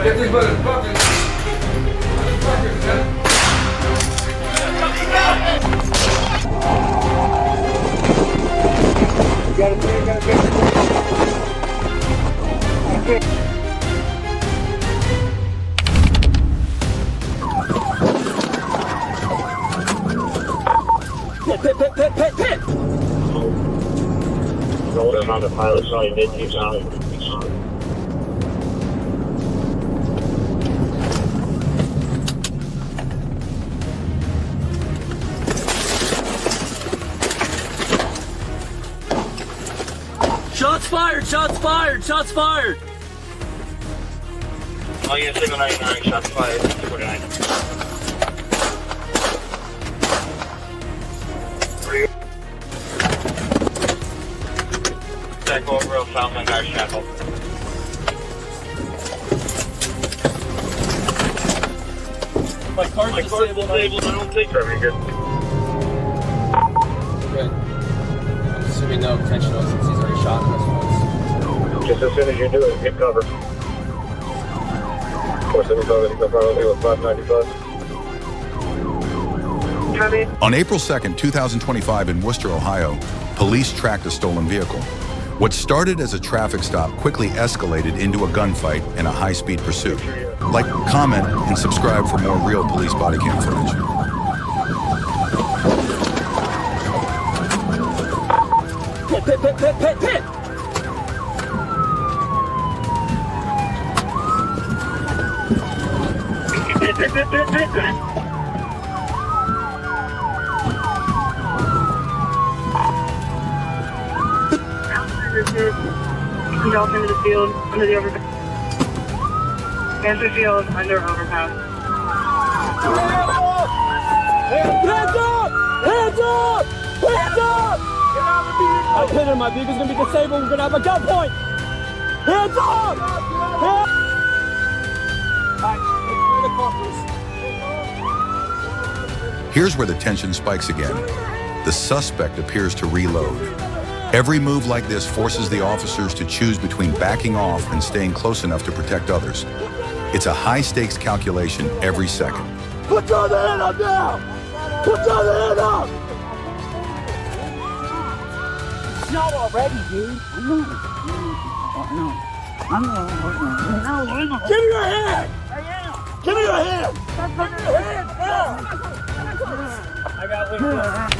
Get these motherfuckers. Got it, got Pit. Rolling on the pilot, sorry, mid-team solid. Shots fired! Oh yeah, signal 99, shots fired, 49. Back over, found my guard shackle. My car's disabled, I don't think very good. Good. I'm assuming no intentional since he's already shot us once. Just as soon as you do it, get cover. 475, go front with 595. On April 2nd, 2025 in Worcester, Ohio, police tracked a stolen vehicle. What started as a traffic stop quickly escalated into a gunfight and a high-speed pursuit. Like, comment, and subscribe for more real police body cam footage. Pit. He's off into the field, under the overpass. Enter field, under overpass. Hands up! I pit him, my vehicle's gonna be disabled, we're gonna have a gunpoint! Hands up! Here's where the tension spikes again. The suspect appears to reload. Every move like this forces the officers to choose between backing off and staying close enough to protect others. It's a high-stakes calculation every second. Put your hand up now! Put your hand up! Not already, dude. I know. Give me your hand! I am. Give me your hand! Give me your hand now! I got whiplash.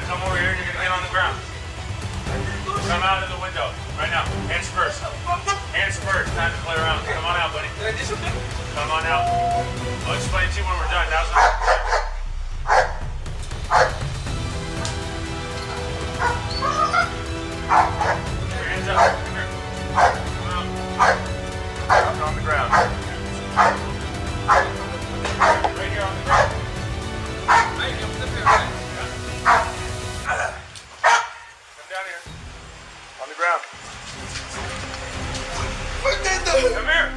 Come over here, you're gonna get on the ground. Come out of the window, right now. Hands first. Hands first, time to play around. Come on out, buddy. Come on out. I'll explain to you when we're done. Now's the hands up. Come here. Come out. Drop on the ground. Right here on the ground. Come here.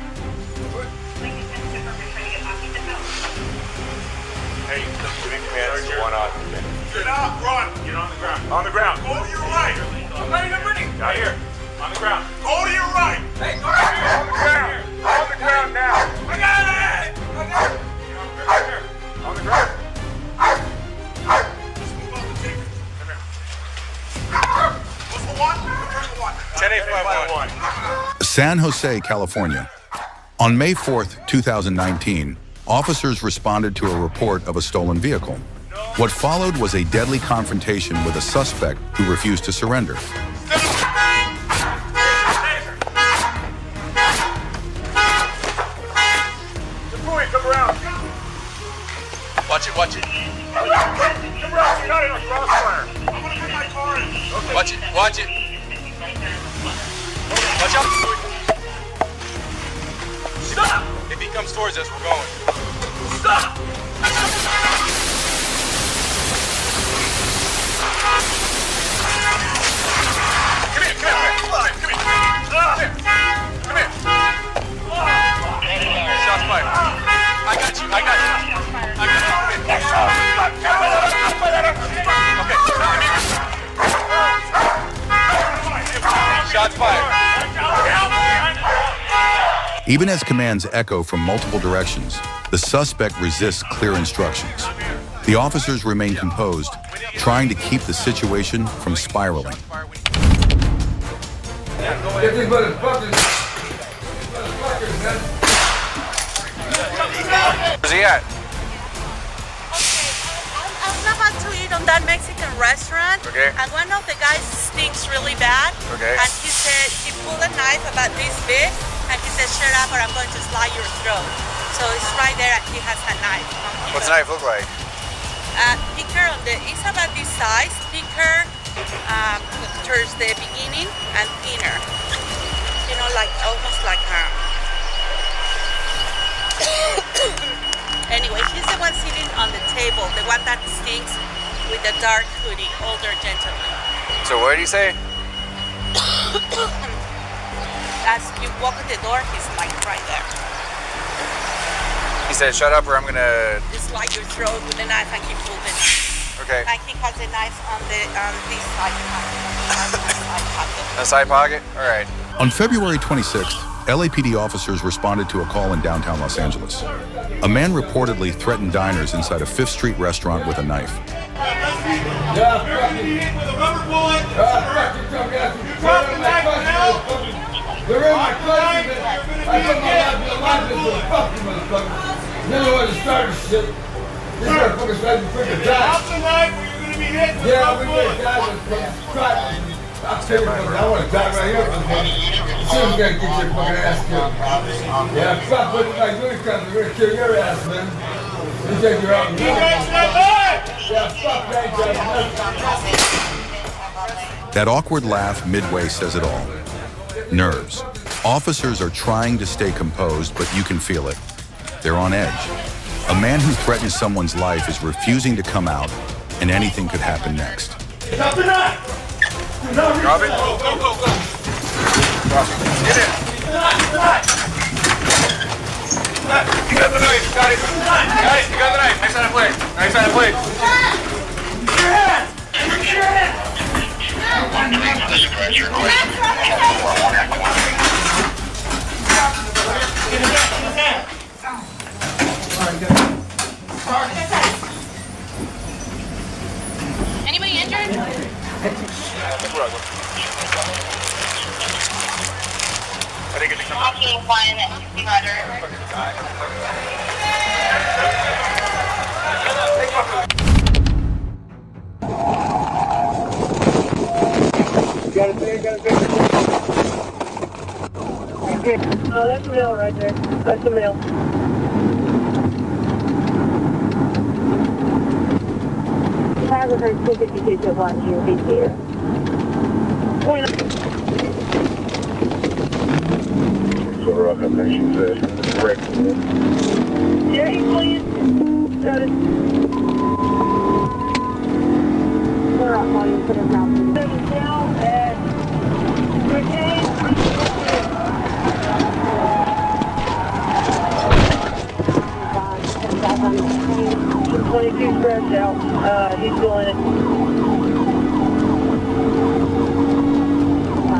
Hey, giving commands to one occupant. Get up, run. Get on the ground. On the ground. Go to your right. I'm not even ready. Out here. On the ground. Go to your right. Hey, go right here. On the ground. On the ground now. I got it. I got it. Right here. On the ground. Just move off the table. Come here. What's the one? 10-8-5-1. San Jose, California. On May 4th, 2019, officers responded to a report of a stolen vehicle. What followed was a deadly confrontation with a suspect who refused to surrender. Come around. Watch it. Come around. You're not in a crossfire. I'm gonna put my car in. Okay. Watch it. Watch out. Stop! If he comes towards us, we're going. Stop! Come here. Even as commands echo from multiple directions, the suspect resists clear instructions. The officers remain composed, trying to keep the situation from spiraling. Get these motherfuckers. Where's he at? I'm about to eat on that Mexican restaurant. Okay. And one of the guys stinks really bad. Okay. And he said, he pulled a knife about this big, and he said, shut up or I'm going to slice your throat. So it's right there and he has a knife. What's the knife look like? Thicker on the, it's about this size, thicker towards the beginning and thinner. You know, like almost like Anyway, he's the one sitting on the table, the one that stinks with the dark hoodie, older gentleman. So what did he say? As you walk in the door, he's like right there. He said, shut up or I'm gonna... Just like your throat with the knife and he pulled it. Okay. And he has the knife on this side pocket. A side pocket? All right. On February 26th, LAPD officers responded to a call in downtown Los Angeles. A man reportedly threatened diners inside a 5th Street restaurant with a knife. They're in my country, I put my life in the life of the fucking motherfucker. You know what to start this shit. These motherfuckers ready to freaking die. Drop the knife or you're gonna be hit. Yeah, I'm gonna die with fucking I'll tell you something, I wanna die right here for this. Soon's gonna get your fucking ass killed. Yeah, fuck what you like doing comes, we're gonna kill your ass, man. You take your own. Yeah, fuck that, That awkward laugh midway says it all. Nerves. Officers are trying to stay composed, but you can feel it. They're on edge. A man who threatens someone's life is refusing to come out, and anything could happen next. Drop it. Go, go, go. Drop it. Get in. You got the knife. Got it. Guys, you got the knife. Nice side of plate. Nice side of plate. Your head. Your head. Anybody injured? I didn't get to come out. Okay, one, brother. Got it there, got it there. Oh, that's the mail right there. That's the mail. Photographer 252 1 here, be here. So rough, I think she said. Correct. Yeah, he's playing. Got it. We're up while you put his mouth in. Down and retain. 22 stretched out. He's doing it.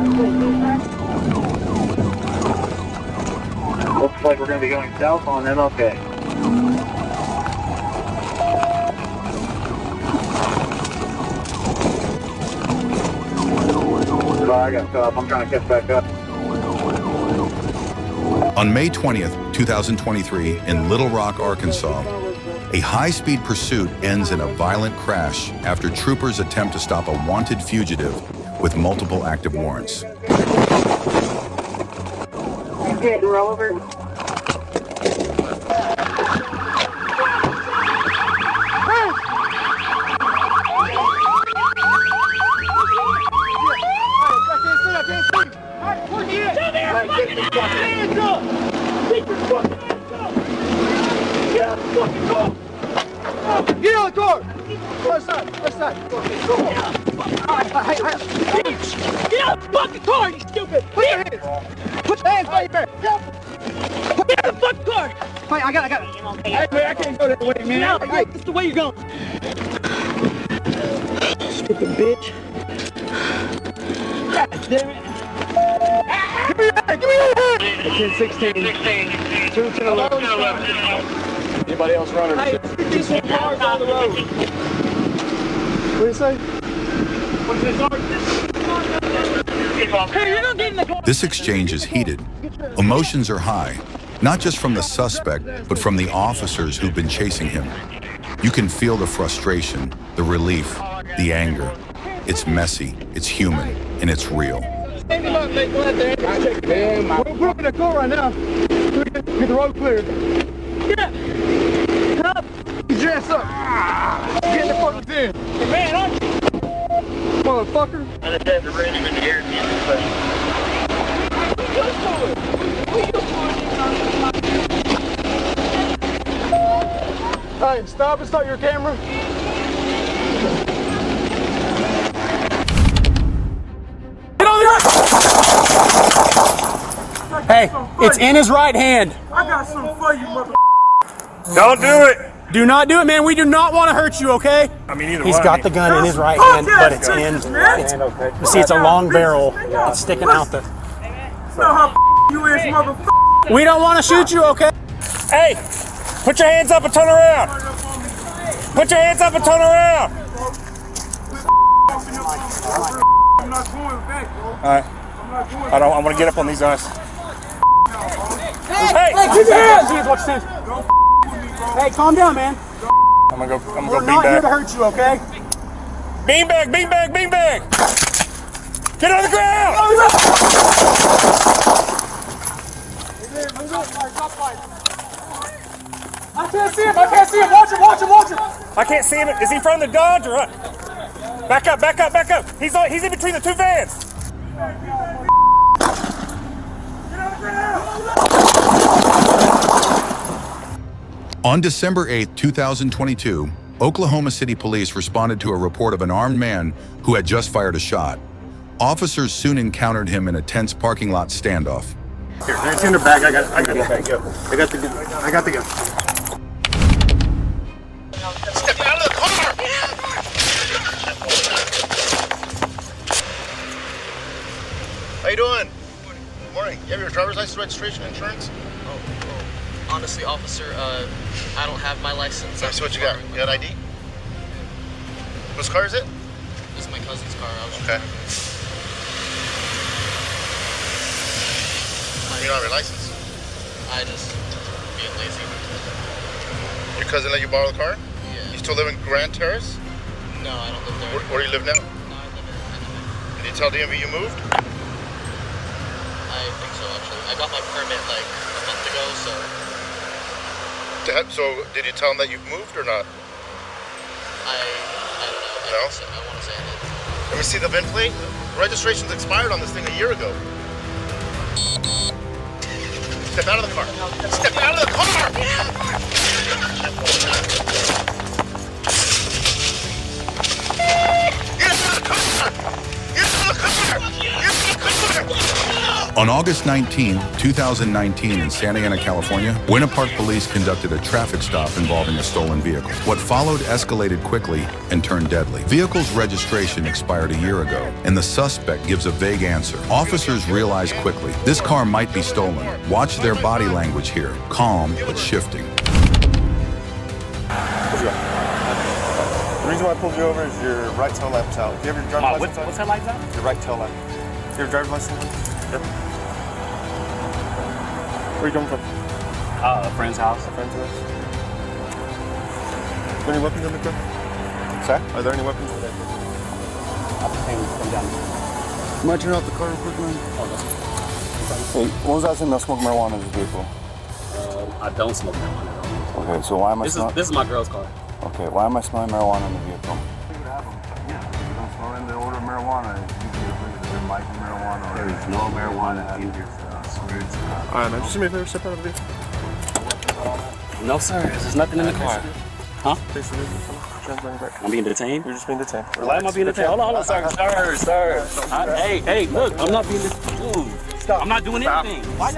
22 stretched. Looks like we're going to be going south on MLK. I got stuff. I'm trying to catch back up. On May 20th, 2023, in Little Rock, Arkansas, a high-speed pursuit ends in a violent crash after troopers attempt to stop a wanted fugitive with multiple active warrants. Good, roll over. Get out the door! West side, west side. Get out the fucking car, you stupid! Put your hands! Put your hands right there! Get out the fucking car! Wait, I got it. Hey, man, I can't go that way, man. No, hey, this is the way you're going. Stupid bitch. God damn it. Give me your hand! Give me your hand! 10-16. 2-10-11. Anybody else running? Hey, these cars on the road. What do you say? What is it? Hey, you're not getting the car. This exchange is heated. Emotions are high, not just from the suspect, but from the officers who've been chasing him. You can feel the frustration, the relief, the anger. It's messy, it's human, and it's real. Stand him up, mate. Go ahead there. We're up in the car right now. Get the road cleared. Yeah. Come. Get your ass up. Get the fucking in. Man, aren't you? Motherfucker. I just had to ready in the air. Hey, stop and start your camera. Get on the right. Hey, it's in his right hand. I got something for you, mother. Don't do it. Do not do it, man. We do not want to hurt you, okay? I mean, either He's way. got the gun in his right hand, but it's in. You see, it's a long barrel. It's sticking out the. Know how you is, motherfucker. We don't want to shoot you, okay? Hey, put your hands up and turn around. Put your hands up and turn around. I'm not going back, bro. All right. I want to get up on these guys. Hey, keep your hands. Watch this. Hey, calm down, man. I'm gonna go We're not here to hurt you, okay? beanbag. Get on the ground. I can't see him. Watch him. I can't see him. Is he in front of the Dodge or what? Back up. He's in between the two vans. On December 8, 2022, Oklahoma City police responded to a report of an armed man who had just fired a shot. Officers soon encountered him in a tense parking lot standoff. Here, it's in the bag. I got the bag. Go. I got the gun. Step out of the car! How you doing? Good morning. You have your driver's license, registration, insurance? Honestly, officer, I don't have my license. So what you got? You got ID? Whose car is it? This is my cousin's car. I was Okay. You don't have your license? I just being lazy. Your cousin let you borrow the car? Yeah. You still live in Grand Terrace? No, I don't live there. Where do you live now? No, I live in. Did you tell DMV you moved? I think so, actually. I got my permit like a month ago, so. So did you tell them that you've moved or not? I don't know. No? I want to say I did. Let me see the VIN plate. Registration's expired on this thing a year ago. Step out of the car. Step out of the car! Get out of the car! Get out of the car! Get out of the car! On August 19, 2019 in Santa Ana, California, Winter Park police conducted a traffic stop involving a stolen vehicle. What followed escalated quickly and turned deadly. Vehicle's registration expired a year ago, and the suspect gives a vague answer. Officers realize quickly, this car might be stolen. Watch their body language here, calm but shifting. The reason why I pulled you over is your right tail lights out. Do you have your driver's license on? What's that lights out? Your right tail light. Do you have your driver's license on? Yep. Where are you coming from? A friend's house. A friend's house. Are there any weapons in the car? Sorry? Are there any weapons in the car? Come down. You might turn off the car real quick, man? Hey, when was the last time you smoked marijuana in this vehicle? I don't smoke marijuana at all. Okay, so why am I smelling? This is my girl's car. Okay, why am I smelling marijuana in the vehicle? You don't smell in the order of marijuana. There might be marijuana. There is no marijuana in here. Alright, man, just do me a favor, step out of the vehicle. No, sir. There's nothing in the car. Huh? Face the vehicle. I'm being detained? You're just being detained. Why am I being detained? Hold on, sir. Hey, look, I'm not being detained. Stop. I'm not doing anything. Why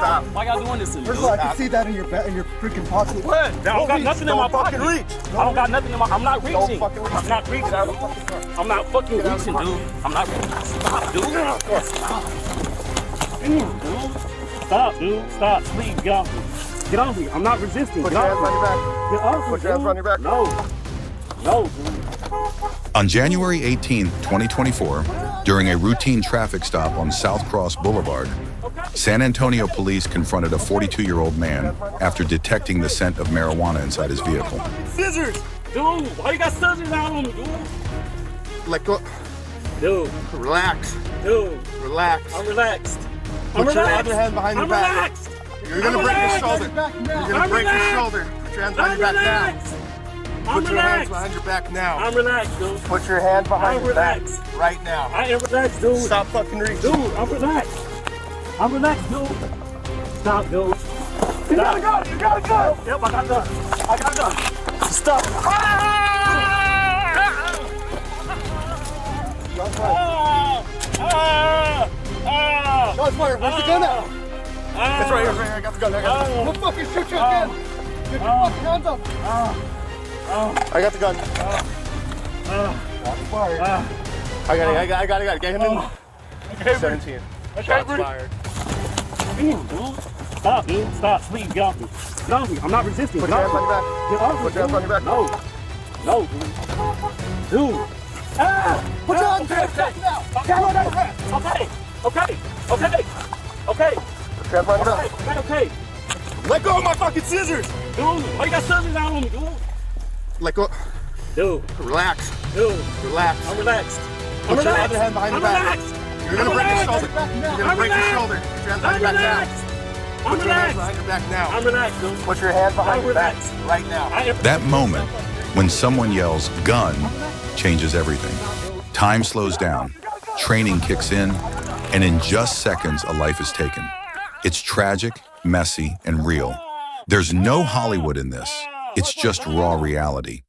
y'all doing this to me? First of all, I can see that in your freaking pocket. What? I don't got nothing in my pocket. I don't got nothing in my. I'm not reaching. I'm not reaching. I'm not fucking reaching, dude. I'm not reaching. Stop, dude. Stop. Damn, dude. Stop, dude. Stop. Please, get off me. Get off me. I'm not resisting. Put Get your hands off on me. your back. Get off me, Put your hands dude. on your back. No. No, dude. On January 18, 2024, during a routine traffic stop on South Cross Boulevard, San Antonio police confronted a 42-year-old man after detecting the scent of marijuana inside his vehicle. Scissors! Dude, why you got scissors out on me, dude? Let go. Dude, Relax. dude, Relax. I'm relaxed. I'm Put your relaxed. other hand behind your I'm back. relaxed. You're gonna I'm break your relaxed. shoulder. You're I'm gonna break your relaxed. shoulder. Put your hands behind I'm your back now. relaxed. I'm Put your hands relaxed. behind your back now. I'm relaxed, dude. Put your hand behind I'm your back relaxed. right now. I am relaxed, dude. Stop fucking reaching. Dude, I'm relaxed. I'm relaxed, dude. Stop, dude. You gotta go. You gotta go. Yep, I got gun. I got gun. Stop. Shots fired. Where's the gun at? It's right here. It's right here. I got the gun. I got the gun. We'll fucking shoot you again. Get your fucking hands up. I got the gun. Shots fired. I got it. Get him in. Okay, 17. Okay, Shots Bruce. fired. Damn, dude. Stop, dude. Stop. Please, get off me. Get off me. I'm not resisting. Put Get your off hands me. on your back. Get off me. Put your hands on your back. No. No, dude. Dude. Ah! Put your hands Okay, on your back. okay. Okay. Okay. Okay. Put your hands on your back. Okay. Let go of my fucking scissors. Dude, why you got scissors out on me, dude? Let go. Dude. Relax. Dude. Relax. I'm relaxed. I'm Put your relaxed. other hand behind I'm your back. relaxed. You're gonna I'm break your relaxed. shoulder. You're gonna I'm break your relaxed. shoulder. Put your hands on I'm your back now. relaxed. I'm Put your hands relaxed. behind your back now. I'm relaxed, dude. Put your hand behind I'm your back relaxed. right now. That moment, when someone yells gun, changes everything. Time slows down, training kicks in, and in just seconds, a life is taken. It's tragic, messy, and real. There's no Hollywood in this. It's just raw reality.